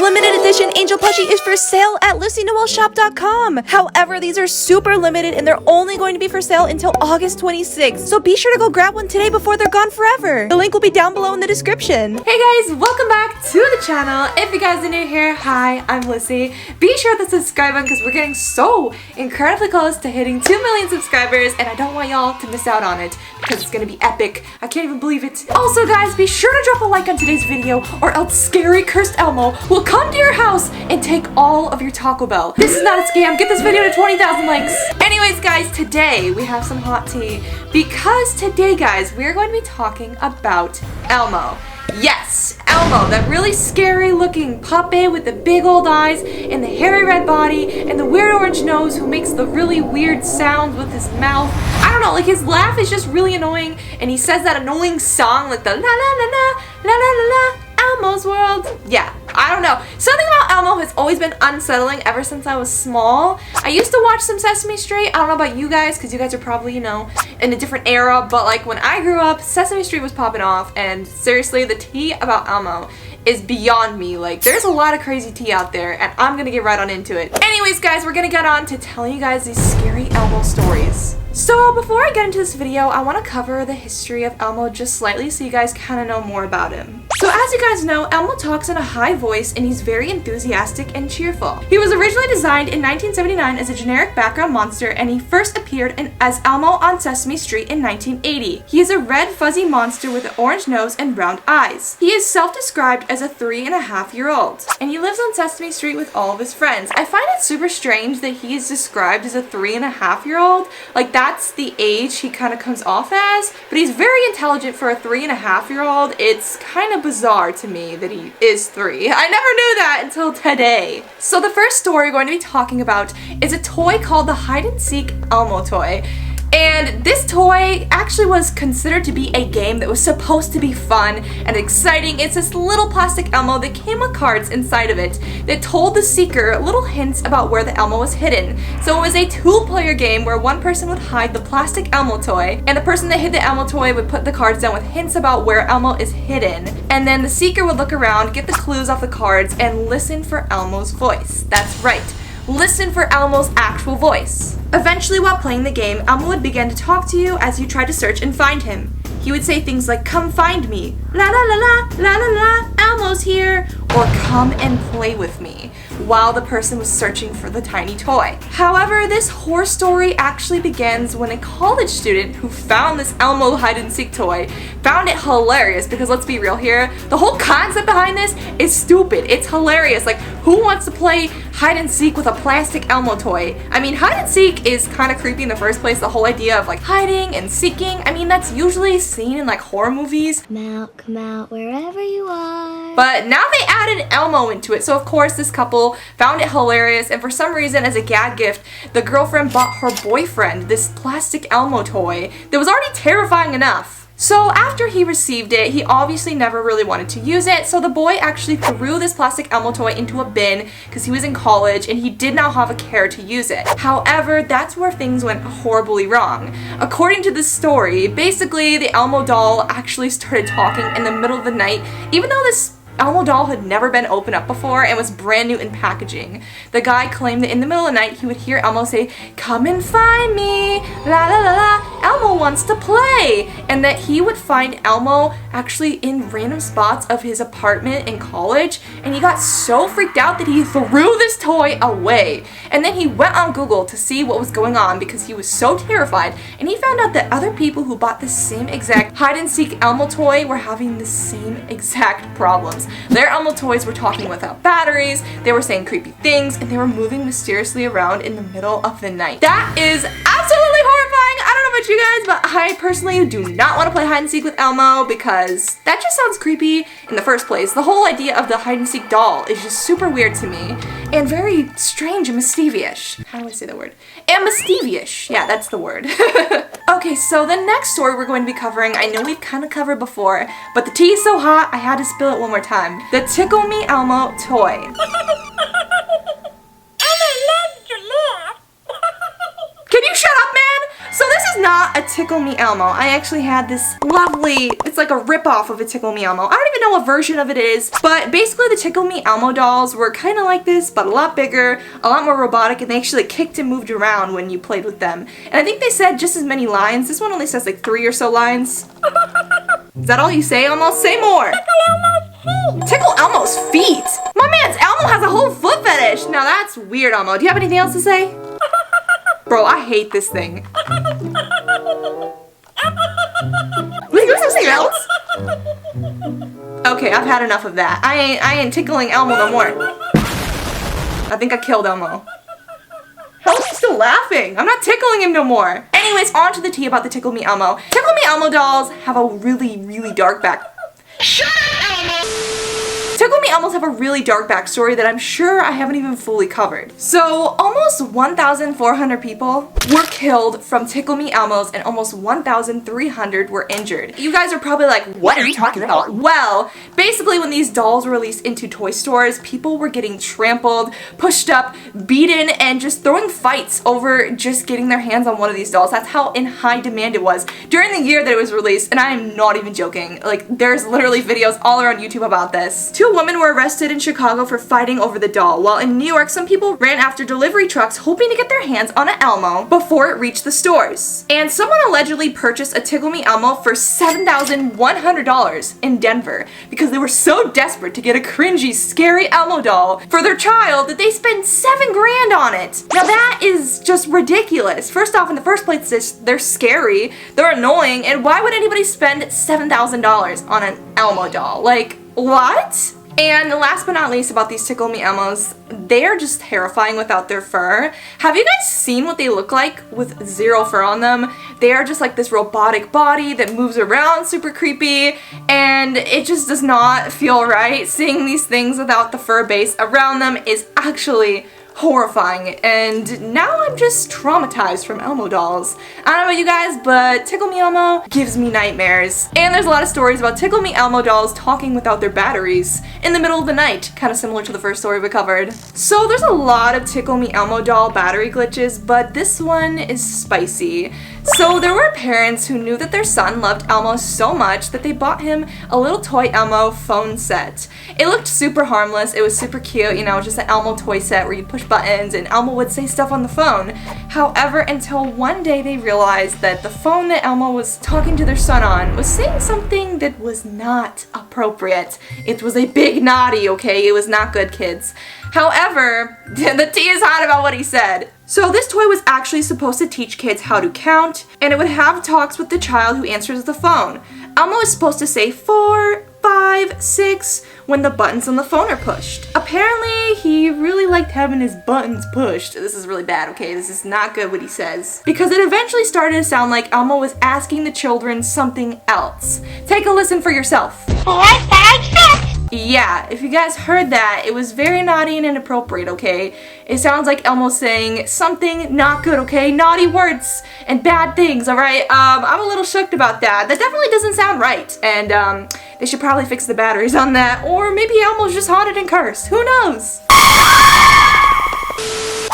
limited edition angel plushie is for sale at LyssyNoelShop.com. However, these are super limited and they're only going to be for sale until August 26th. So be sure to go grab one today before they're gone forever. The link will be down below in the description. Hey guys, welcome back to the channel. If you guys are new here, hi, I'm Lyssy. Be sure to subscribe because we're getting so incredibly close to hitting 2 million subscribers and I don't want y'all to miss out on it because it's gonna be epic. I can't even believe it. Also guys, be sure to drop a like on today's video or else scary cursed Elmo will come to your house and take all of your Taco Bell. This is not a scam. Get this video to 20,000 likes. Anyways guys, today we have some hot tea because today guys, we're going to be talking about Elmo. Yes, Elmo, that really scary looking puppet with the big old eyes and the hairy red body and the weird orange nose who makes the really weird sounds with his mouth. I don't know, like his laugh is just really annoying and he says that annoying song like the la la la la la la la la Elmo's World. Yeah, I don't know. Something about Elmo has always been unsettling ever since I was small. I used to watch some Sesame Street. I don't know about you guys because you guys are probably, you know, in a different era, but like when I grew up, Sesame Street was popping off and seriously, the tea about Elmo is beyond me. Like, there's a lot of crazy tea out there and I'm gonna get right on into it. Anyways guys, we're gonna get on to telling you guys these scary Elmo stories. So before I get into this video, I want to cover the history of Elmo just slightly so you guys kind of know more about him. So as you guys know, Elmo talks in a high voice and he's very enthusiastic and cheerful. He was originally designed in 1979 as a generic background monster and he first appeared as Elmo on Sesame Street in 1980. He is a red fuzzy monster with an orange nose and round eyes. He is self-described as a 3.5-year-old and he lives on Sesame Street with all of his friends. I find it super strange that he is described as a 3.5-year-old. Like that's the age he kind of comes off as, but he's very intelligent for a 3.5-year-old. It's kind of bizarre to me that he is 3. I never knew that until today. So the first story we're going to be talking about is a toy called the hide and seek Elmo toy. And this toy actually was considered to be a game that was supposed to be fun and exciting. It's this little plastic Elmo that came with cards inside of it that told the seeker little hints about where the Elmo was hidden. So it was a 2-player game where one person would hide the plastic Elmo toy and the person that hid the Elmo toy would put the cards down with hints about where Elmo is hidden. And then the seeker would look around, get the clues off the cards, and listen for Elmo's voice. That's right. Listen for Elmo's actual voice. Eventually, while playing the game, Elmo would begin to talk to you as you tried to search and find him. He would say things like, "Come find me," "La la la la, la la la, Elmo's here," or "Come and play with me," while the person was searching for the tiny toy. However, this horror story actually begins when a college student who found this Elmo hide-and-seek toy found it hilarious because let's be real here, the whole concept behind this is stupid. It's hilarious. Like, who wants to play hide-and-seek with a plastic Elmo toy? I mean, hide-and-seek is kind of creepy in the first place, the whole idea of like hiding and seeking. I mean, that's usually seen in like horror movies. Come out wherever you are. But now they added Elmo into it, so of course this couple found it hilarious, and for some reason as a gag gift, the girlfriend bought her boyfriend this plastic Elmo toy that was already terrifying enough. So after he received it, he obviously never really wanted to use it, so the boy actually threw this plastic Elmo toy into a bin because he was in college and he did not have a care to use it. However, that's where things went horribly wrong. According to this story, basically the Elmo doll actually started talking in the middle of the night, even though this Elmo doll had never been opened up before and was brand new in packaging. The guy claimed that in the middle of the night he would hear Elmo say, "Come and find me, la la la la, Elmo wants to play," and that he would find Elmo actually in random spots of his apartment in college, and he got so freaked out that he threw this toy away. And then he went on Google to see what was going on because he was so terrified, and he found out that other people who bought the same exact hide-and-seek Elmo toy were having the same exact problems. Their Elmo toys were talking without batteries, they were saying creepy things, and they were moving mysteriously around in the middle of the night. That is absolutely horrifying! I don't know about you guys, but I personally do not want to play hide and seek with Elmo because that just sounds creepy in the first place. The whole idea of the hide and seek doll is just super weird to me and very strange and mischievous. How do I say that word? And mischievous. Yeah, that's the word. Okay, so the next story we're going to be covering, I know we've kind of covered before, but the tea is so hot, I had to spill it one more time. The Tickle Me Elmo toy. Can you shut up, man? So this is not a Tickle Me Elmo. I actually had this lovely, it's like a rip-off of a Tickle Me Elmo. I don't even know what version of it is, but basically the Tickle Me Elmo dolls were kind of like this, but a lot bigger, a lot more robotic, and they actually kicked and moved around when you played with them. And I think they said just as many lines. This one only says like 3 or so lines. Is that all you say, Elmo? Say more! Tickle Elmo's feet! My man's Elmo has a whole foot fetish! Now that's weird, Elmo. Do you have anything else to say? Bro, I hate this thing. Will you say something else? Okay, I've had enough of that. I ain't tickling Elmo no more. I think I killed Elmo. How is he still laughing? I'm not tickling him no more. Anyways, on to the tea about the Tickle Me Elmo. Tickle Me Elmo dolls have a really, really dark back. Shut up, Elmo! Tickle Me Elmos have a really dark backstory that I'm sure I haven't even fully covered. So, almost 1,400 people were killed from Tickle Me Elmos and almost 1,300 were injured. You guys are probably like, what are you talking about? Well, basically when these dolls were released into toy stores, people were getting trampled, pushed up, beaten, and just throwing fights over just getting their hands on one of these dolls. That's how in high demand it was during the year that it was released, and I am not even joking. Like, there's literally videos all around YouTube about this. 2 women were arrested in Chicago for fighting over the doll, while in New York some people ran after delivery trucks hoping to get their hands on an Elmo before it reached the stores. And someone allegedly purchased a Tickle Me Elmo for $7,100 in Denver because they were so desperate to get a cringy, scary Elmo doll for their child that they spent $7 grand on it. Now that is just ridiculous. First off, in the first place, they're scary, they're annoying, and why would anybody spend $7,000 on an Elmo doll? Like, what? And last but not least about these Tickle Me Elmos, they are just terrifying without their fur. Have you guys seen what they look like with zero fur on them? They are just like this robotic body that moves around, super creepy, and it just does not feel right. Seeing these things without the fur base around them is actually horrifying, and now I'm just traumatized from Elmo dolls. I don't know about you guys, but Tickle Me Elmo gives me nightmares. And there's a lot of stories about Tickle Me Elmo dolls talking without their batteries in the middle of the night, kind of similar to the first story we covered. So there's a lot of Tickle Me Elmo doll battery glitches, but this one is spicy. So there were parents who knew that their son loved Elmo so much that they bought him a little toy Elmo phone set. It looked super harmless, it was super cute, you know, just an Elmo toy set where you push buttons and Elmo would say stuff on the phone. However, until one day they realized that the phone that Elmo was talking to their son on was saying something that was not appropriate. It was a big naughty, okay? It was not good, kids. However, the tea is hot about what he said. So this toy was actually supposed to teach kids how to count, and it would have talks with the child who answers the phone. Elmo is supposed to say 4, 5, 6 when the buttons on the phone are pushed. Apparently, he really liked having his buttons pushed. This is really bad, okay? This is not good what he says. Because it eventually started to sound like Elmo was asking the children something else. Take a listen for yourself. 4, 5, 6. Yeah, if you guys heard that, it was very naughty and inappropriate, okay? It sounds like Elmo saying something not good, okay? Naughty words and bad things, alright? I'm a little shocked about that. That definitely doesn't sound right. And, they should probably fix the batteries on that. Or maybe Elmo's just haunted and cursed. Who knows?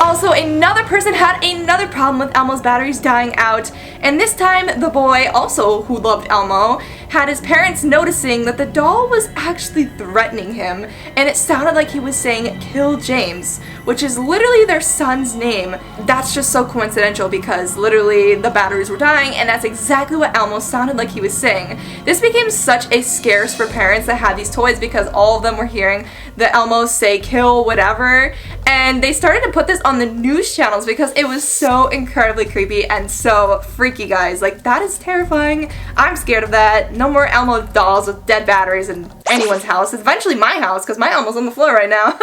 Also, another person had another problem with Elmo's batteries dying out, and this time the boy, also who loved Elmo, had his parents noticing that the doll was actually threatening him, and it sounded like he was saying, "Kill James," which is literally their son's name. That's just so coincidental because literally the batteries were dying, and that's exactly what Elmo sounded like he was saying. This became such a scarce for parents that had these toys because all of them were hearing the Elmos say kill whatever, and they started to put this on the news channels because it was so incredibly creepy and so freaky, guys. Like, that is terrifying. I'm scared of that. No more Elmo dolls with dead batteries in anyone's house. It's eventually my house because my Elmo's on the floor right now.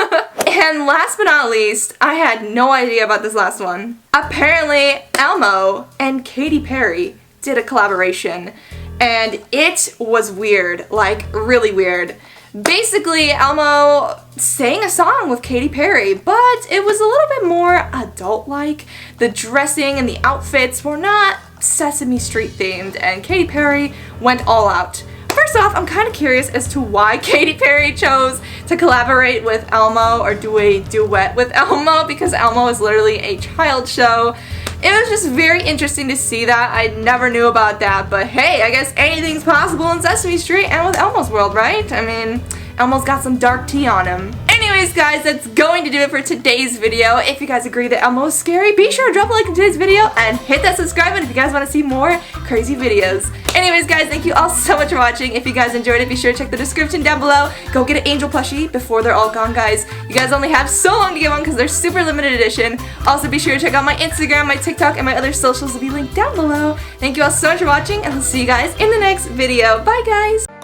And last but not least, I had no idea about this last one. Apparently, Elmo and Katy Perry did a collaboration, and it was weird, like really weird. Basically, Elmo sang a song with Katy Perry, but it was a little bit more adult-like. The dressing and the outfits were not Sesame Street themed, and Katy Perry went all out. first off, I'm kind of curious as to why Katy Perry chose to collaborate with Elmo or do a duet with Elmo, because Elmo is literally a child show. It was just very interesting to see that. I never knew about that, but hey, I guess anything's possible in Sesame Street and with Elmo's world, right? I mean, Elmo's got some dark tea on him. Anyways, guys, that's going to do it for today's video. If you guys agree that Elmo is scary, be sure to drop a like in today's video and hit that subscribe button if you guys want to see more crazy videos. Anyways, guys, thank you all so much for watching. If you guys enjoyed it, be sure to check the description down below. Go get an angel plushie before they're all gone, guys. You guys only have so long to get one because they're super limited edition. Also, be sure to check out my Instagram, my TikTok, and my other socials will be linked down below. Thank you all so much for watching, and I'll see you guys in the next video. Bye, guys!